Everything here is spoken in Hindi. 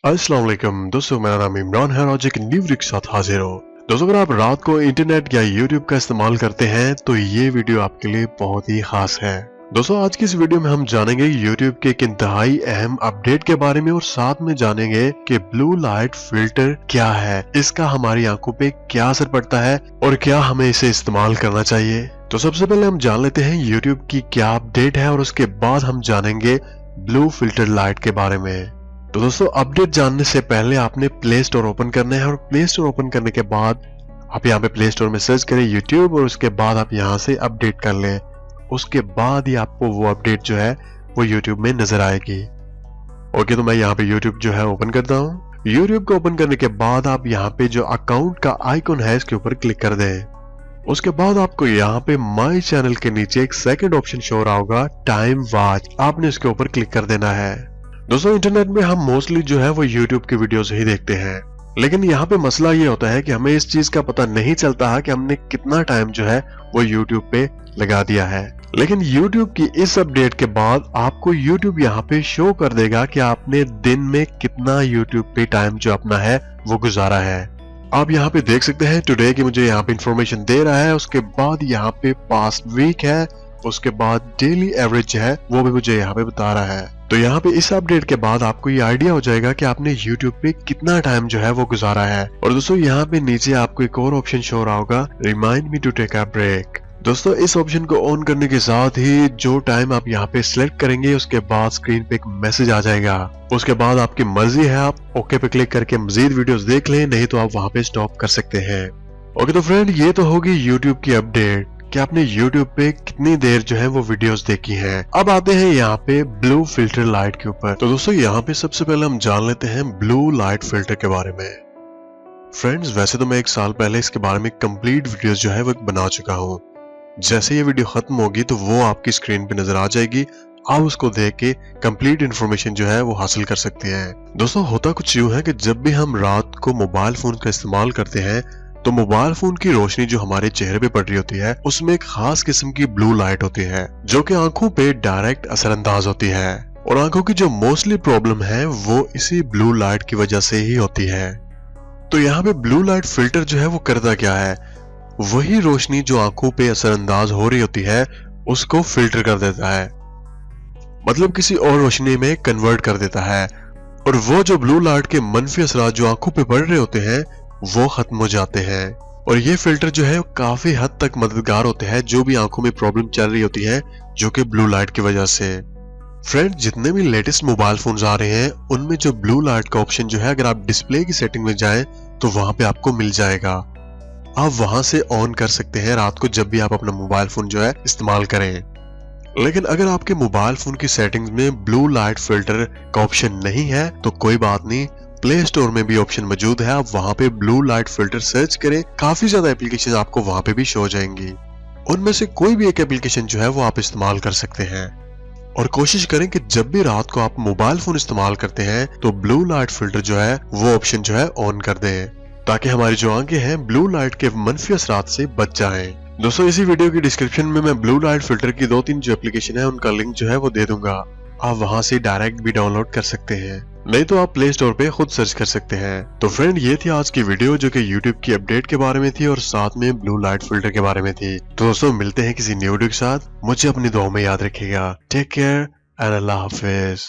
अस्सलाम वालेकुम दोस्तों, मेरा नाम इमरान है और आज एक न्यू वीडियो के साथ हाजिर हो। दोस्तों, अगर आप रात को इंटरनेट या यूट्यूब का इस्तेमाल करते हैं तो ये वीडियो आपके लिए बहुत ही खास है। दोस्तों, आज की इस वीडियो में हम जानेंगे यूट्यूब के एक इंतहाई अहम अपडेट के बारे में और साथ में जानेंगे कि ब्लू लाइट फिल्टर क्या है, इसका हमारी आंखों पे क्या असर पड़ता है और क्या हमें इसे इस्तेमाल करना चाहिए। तो सबसे पहले हम जान लेते हैं यूट्यूब की क्या अपडेट है और उसके बाद हम जानेंगे ब्लू फिल्टर लाइट के बारे में। तो दोस्तों, अपडेट जानने से पहले आपने प्ले स्टोर ओपन करना है और प्ले स्टोर ओपन करने के बाद आप यहाँ पे प्ले स्टोर में सर्च करें यूट्यूब और उसके बाद आप यहाँ से अपडेट कर लें। उसके बाद ही आपको वो अपडेट जो है वो यूट्यूब में नजर आएगी। ओके, तो मैं यहाँ पे यूट्यूब जो है ओपन करता हूँ। यूट्यूब को ओपन करने के बाद आप यहाँ पे जो अकाउंट का आइकॉन है इसके ऊपर क्लिक कर दें। उसके बाद आपको यहाँ पे माई चैनल के नीचे एक सेकंड ऑप्शन शो रहा होगा, टाइम वॉच, आपने इसके ऊपर क्लिक कर देना है। दोस्तों, इंटरनेट में हम मोस्टली जो है वो यूट्यूब की वीडियोस ही देखते हैं, लेकिन यहाँ पे मसला ये होता है कि हमें इस चीज का पता नहीं चलता है कि हमने कितना टाइम जो है वो यूट्यूब पे लगा दिया है। लेकिन यूट्यूब की इस अपडेट के बाद आपको यूट्यूब यहाँ पे शो कर देगा कि आपने दिन में कितना यूट्यूब पे टाइम जो अपना है वो गुजारा है। आप यहाँ पे देख सकते हैं टुडे की मुझे यहाँ पे इंफॉर्मेशन दे रहा है, उसके बाद यहाँ पे पास्ट वीक है, उसके बाद डेली एवरेज है वो भी मुझे यहाँ पे बता रहा है। तो यहाँ पे इस अपडेट के बाद आपको ये आइडिया हो जाएगा कि आपने YouTube पे कितना टाइम जो है वो गुजारा है। और दोस्तों, यहाँ पे नीचे आपको एक और ऑप्शन शो रहा होगा, remind me to take a break. दोस्तों, इस ऑप्शन को ऑन करने के साथ ही जो टाइम आप यहाँ पे सिलेक्ट करेंगे उसके बाद स्क्रीन पे एक मैसेज आ जाएगा। उसके बाद आपकी मर्जी है, आप ओके पे क्लिक करके मजीद वीडियोस देख लें, नहीं तो आप वहाँ पे स्टॉप कर सकते हैं। ओके, तो फ्रेंड, ये तो होगी YouTube की अपडेट कि आपने YouTube पे कितनी देर जो है वो वीडियोस देखी हैं। अब आते हैं यहाँ पे ब्लू फिल्टर लाइट के ऊपर। तो दोस्तों, यहाँ पे सबसे पहले हम जान लेते हैं ब्लू लाइट फिल्टर के बारे में। फ्रेंड्स, वैसे तो मैं 1 साल पहले इसके बारे में कंप्लीट वीडियोस जो है वो बना चुका हूँ। जैसे ये वीडियो खत्म होगी तो वो आपकी स्क्रीन पे नजर आ जाएगी, आप उसको देख के कंप्लीट इन्फॉर्मेशन जो है वो हासिल कर सकते हैं। दोस्तों, होता कुछ यूं है कि जब भी हम रात को मोबाइल फोन का इस्तेमाल करते हैं तो मोबाइल फोन की रोशनी जो हमारे चेहरे पे पड़ रही होती है उसमें एक खास किस्म की ब्लू लाइट होती है जो कि आंखों पे डायरेक्ट असरअंदाज होती है। और आंखों की जो मोस्टली प्रॉब्लम है वो इसी ब्लू लाइट की वजह से ही होती है। तो यहाँ पे ब्लू लाइट फिल्टर जो है वो करता क्या है, वही रोशनी जो आंखों पे असरअंदाज हो रही होती है उसको फिल्टर कर देता है, मतलब किसी और रोशनी में कन्वर्ट कर देता है। और वो जो ब्लू लाइट के मनफी असरात जो आंखों पे पड़ रहे होते हैं वो खत्म हो जाते हैं। और ये फिल्टर जो है काफी हद तक मददगार होते हैं जो भी आंखों में प्रॉब्लम चल रही होती है जो कि ब्लू लाइट की वजह से। फ्रेंड, जितने भी लेटेस्ट मोबाइल फोन्स आ रहे हैं उनमें जो ब्लू लाइट का ऑप्शन जो है, अगर आप डिस्प्ले की सेटिंग में जाएं तो वहां पे आपको मिल जाएगा। आप वहां से ऑन कर सकते हैं रात को जब भी आप अपना मोबाइल फोन जो है इस्तेमाल करें। लेकिन अगर आपके मोबाइल फोन की सेटिंग्स में ब्लू लाइट फिल्टर का ऑप्शन नहीं है तो कोई बात नहीं, प्ले स्टोर में भी ऑप्शन मौजूद है, आप वहां पे ब्लू लाइट फिल्टर सर्च करें, काफी ज्यादा एप्लीकेशन आपको वहां पे भी शो हो जाएंगी। उनमें से कोई भी एक एप्लीकेशन जो है वो आप इस्तेमाल कर सकते हैं। और कोशिश करें कि जब भी रात को आप मोबाइल फोन इस्तेमाल करते हैं तो ब्लू लाइट फिल्टर जो है वो ऑप्शन जो है ऑन कर दें, ताकि हमारी जो आंखें हैं ब्लू लाइट के मनफी असरात से बच जाएं। दोस्तों, इसी वीडियो की डिस्क्रिप्शन में मैं ब्लू लाइट फिल्टर की 2-3 जो एप्लीकेशन है उनका लिंक जो है वो दे दूंगा, आप वहां से डायरेक्ट भी डाउनलोड कर सकते हैं, नहीं तो आप प्ले स्टोर पे खुद सर्च कर सकते हैं। तो फ्रेंड, ये थी आज की वीडियो जो कि YouTube की अपडेट के बारे में थी और साथ में ब्लू लाइट फिल्टर के बारे में थी। तो दोस्तों, मिलते हैं किसी न्यू वीडियो के साथ, मुझे अपनी दुआ में याद रखिएगा। टेक केयर एंड अल्लाह हाफिज।